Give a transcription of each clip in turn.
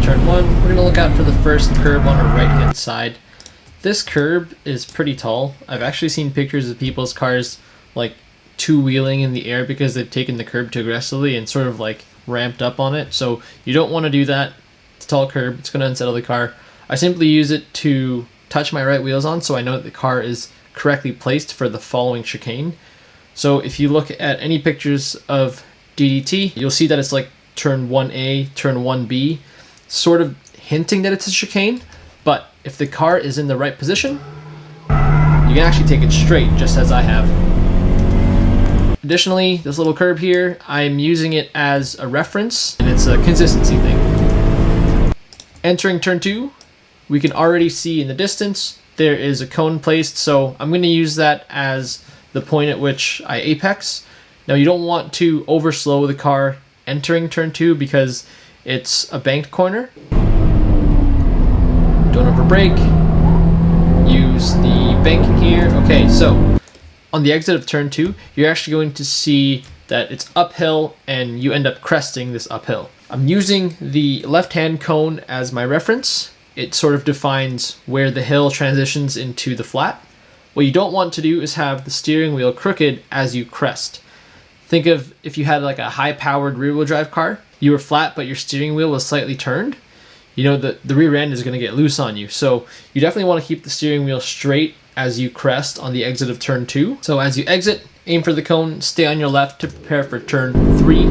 Turn 1, we're going to look out for the first curb on our right hand side. This curb is pretty tall. I've actually seen pictures of people's cars like two-wheeling in the air because they've taken the curb too aggressively and sort of like ramped up on it. So you don't want to do that. It's a tall curb, it's going to unsettle the car. I simply use it to touch my right wheels on so I know that the car is correctly placed for the following chicane. So if you look at any pictures of DDT, you'll see that it's like turn 1A, turn 1B, sort of hinting that it's a chicane, but if the car is in the right position, you can actually take it straight, just as I have. Additionally, this little curb here, I'm using it as a reference, and it's a consistency thing. Entering turn 2, we can already see in the distance there is a cone placed, so I'm going to use that as the point at which I apex. Now you don't want to overslow the car entering turn 2 because it's a banked corner. Don't overbrake. Use the banking here. Okay, so on the exit of turn 2, you're actually going to see that it's uphill and you end up cresting this uphill. I'm using the left-hand cone as my reference. It sort of defines where the hill transitions into the flat. What you don't want to do is have the steering wheel crooked as you crest. Think of if you had like a high-powered rear-wheel drive car. You were flat, but your steering wheel was slightly turned. You know that the rear end is going to get loose on you. So you definitely want to keep the steering wheel straight as you crest on the exit of turn 2. So as you exit, aim for the cone, stay on your left to prepare for turn 3.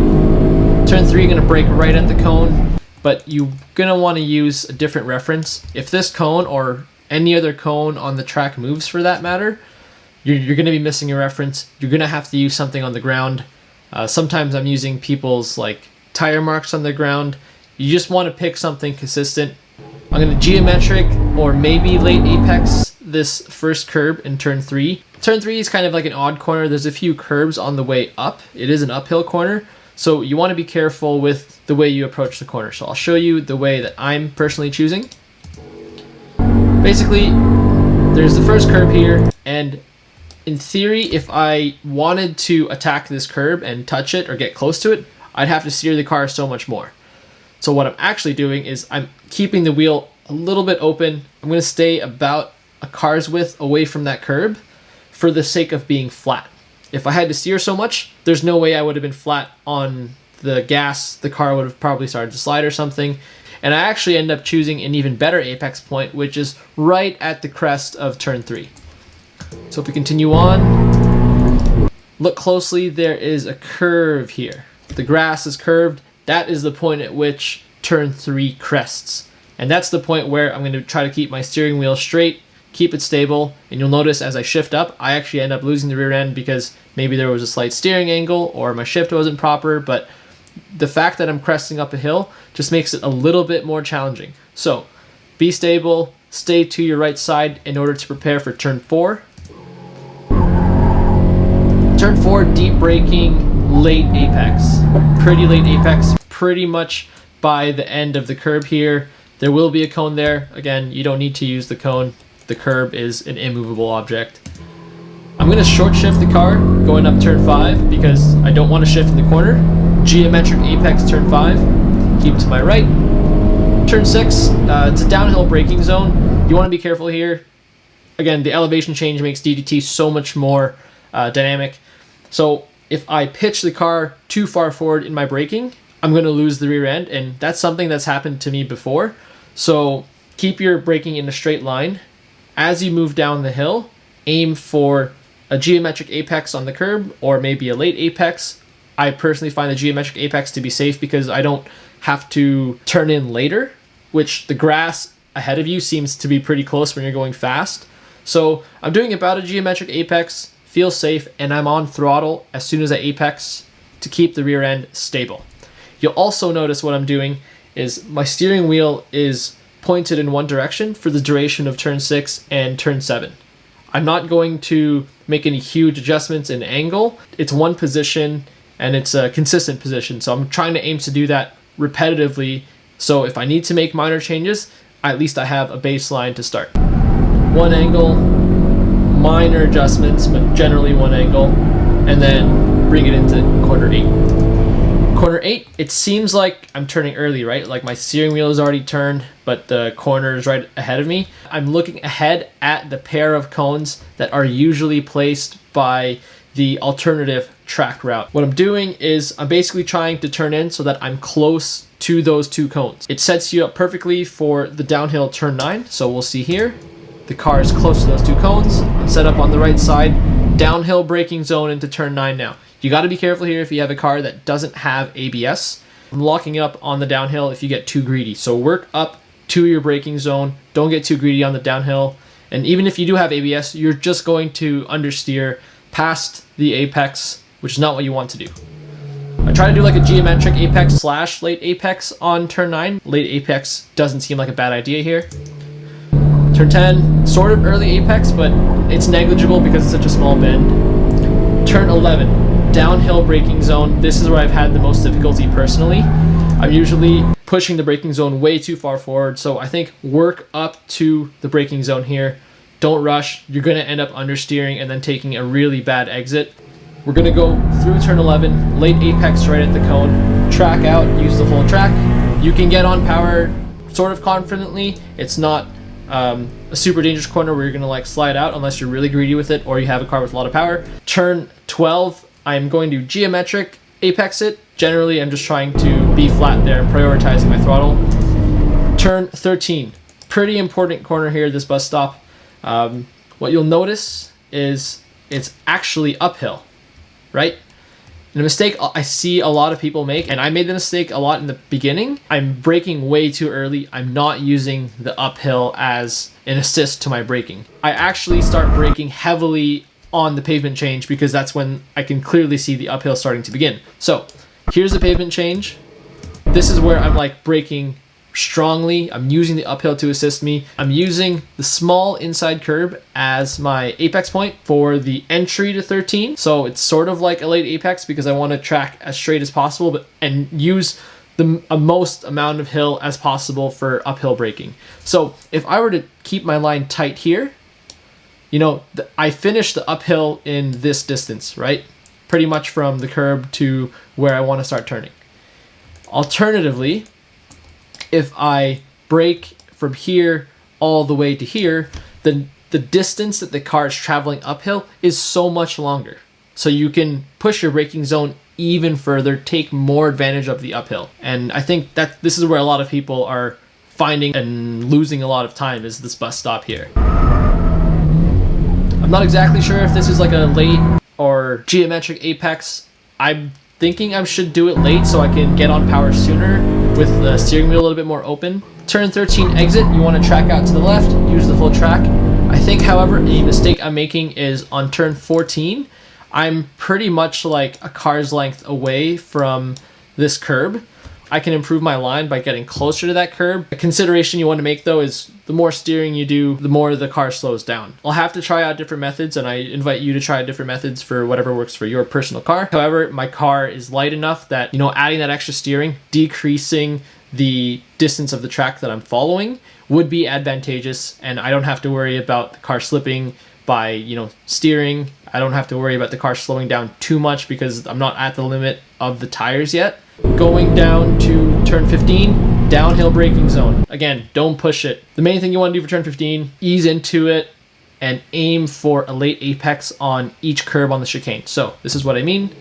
Turn 3, you're going to brake right at the cone, but you're going to want to use a different reference. If this cone or any other cone on the track moves for that matter, you're going to be missing a reference. You're going to have to use something on the ground. Sometimes I'm using people's like tire marks on the ground. You just want to pick something consistent. I'm going to geometric or maybe late apex this first curb in turn 3. Turn 3 is kind of like an odd corner. There's a few curbs on the way up. It is an uphill corner, so you want to be careful with the way you approach the corner. So I'll show you the way that I'm personally choosing. Basically, there's the first curb here, and in theory, if I wanted to attack this curb and touch it or get close to it, I'd have to steer the car so much more. So what I'm actually doing is I'm keeping the wheel a little bit open. I'm going to stay about a car's width away from that curb for the sake of being flat. If I had to steer so much, there's no way I would have been flat on the gas. The car would have probably started to slide or something. And I actually end up choosing an even better apex point, which is right at the crest of turn 3. So if we continue on, look closely, there is a curve here. The grass is curved. That is the point at which turn 3 crests. And that's the point where I'm going to try to keep my steering wheel straight, keep it stable, and you'll notice as I shift up, I actually end up losing the rear end because maybe there was a slight steering angle or my shift wasn't proper, but the fact that I'm cresting up a hill just makes it a little bit more challenging. So be stable, stay to your right side in order to prepare for turn 4. Turn 4, deep braking, late apex. Pretty late apex, pretty much by the end of the curb here. There will be a cone there. Again, you don't need to use the cone. The curb is an immovable object. I'm going to short shift the car going up turn 5 because I don't want to shift in the corner. Geometric apex turn 5. Keep to my right. Turn 6, it's a downhill braking zone. You want to be careful here. Again, the elevation change makes DDT so much more dynamic. So if I pitch the car too far forward in my braking, I'm going to lose the rear end, and that's something that's happened to me before. So keep your braking in a straight line. As you move down the hill, aim for a geometric apex on the curb or maybe a late apex. I personally find the geometric apex to be safe because I don't have to turn in later, which the grass ahead of you seems to be pretty close when you're going fast. So I'm doing about a geometric apex, feels safe, and I'm on throttle as soon as I apex to keep the rear end stable. You'll also notice what I'm doing is my steering wheel is pointed in one direction for the duration of turn 6 and turn 7. I'm not going to make any huge adjustments in angle. It's one position and it's a consistent position. So I'm trying to aim to do that repetitively. So if I need to make minor changes, at least I have a baseline to start. One angle, minor adjustments, but generally one angle, and then bring it into corner 8. Corner 8, it seems like I'm turning early, right? Like my steering wheel is already turned, but the corner is right ahead of me. I'm looking ahead at the pair of cones that are usually placed by the alternative track route. What I'm doing is I'm basically trying to turn in so that I'm close to those 2 cones. It sets you up perfectly for the downhill turn 9. So we'll see here, the car is close to those 2 cones. I'm set up on the right side, downhill braking zone into turn 9 now. You got to be careful here if you have a car that doesn't have ABS. I'm locking up on the downhill if you get too greedy. So work up to your braking zone. Don't get too greedy on the downhill. And even if you do have ABS, you're just going to understeer past the apex, which is not what you want to do. I try to do like a geometric apex / late apex on turn 9. Late apex doesn't seem like a bad idea here. Turn 10, sort of early apex, but it's negligible because it's such a small bend. Turn 11. Downhill braking zone. This is where I've had the most difficulty personally. I'm usually pushing the braking zone way too far forward, so I think work up to the braking zone here. Don't rush. You're going to end up understeering and then taking a really bad exit. We're going to go through turn 11, late apex right at the cone, track out, use the whole track. You can get on power sort of confidently. It's not a super dangerous corner where you're going to like slide out unless you're really greedy with it or you have a car with a lot of power. Turn 12, I'm going to geometric apex it. Generally, I'm just trying to be flat there and prioritizing my throttle. Turn 13, pretty important corner here, this bus stop. What you'll notice is it's actually uphill, right? And a mistake I see a lot of people make, and I made the mistake a lot in the beginning, I'm braking way too early. I'm not using the uphill as an assist to my braking. I actually start braking heavily on the pavement change because that's when I can clearly see the uphill starting to begin. So here's the pavement change. This is where I'm like braking strongly. I'm using the uphill to assist me. I'm using the small inside curb as my apex point for the entry to 13. So it's sort of like a late apex because I want to track as straight as possible and use the most amount of hill as possible for uphill braking. So if I were to keep my line tight here, you know, I finished the uphill in this distance, right? Pretty much from the curb to where I want to start turning. Alternatively, if I brake from here all the way to here, then the distance that the car is traveling uphill is so much longer. So you can push your braking zone even further, take more advantage of the uphill. And I think that this is where a lot of people are finding and losing a lot of time is this bus stop here. I'm not exactly sure if this is like a late or geometric apex. I'm thinking I should do it late so I can get on power sooner with the steering wheel a little bit more open. Turn 13 exit, you want to track out to the left, use the whole track. I think, however, a mistake I'm making is on turn 14, I'm pretty much like a car's length away from this curb. I can improve my line by getting closer to that curb. A consideration you want to make though is the more steering you do, the more the car slows down. I'll have to try out different methods and I invite you to try different methods for whatever works for your personal car. However, my car is light enough that, you know, adding that extra steering, decreasing the distance of the track that I'm following would be advantageous, and I don't have to worry about the car slipping by, you know, steering. I don't have to worry about the car slowing down too much because I'm not at the limit of the tires yet. Going down to turn 15, downhill braking zone. Again, don't push it. The main thing you want to do for turn 15, ease into it and aim for a late apex on each curb on the chicane. So this is what I mean.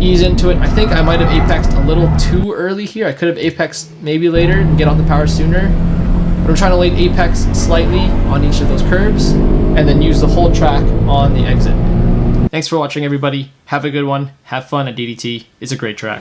Ease into it. I think I might have apexed a little too early here. I could have apexed maybe later and get on the power sooner. But I'm trying to late apex slightly on each of those curbs and then use the whole track on the exit. Thanks for watching, everybody. Have a good one. Have fun at DDT. It's a great track.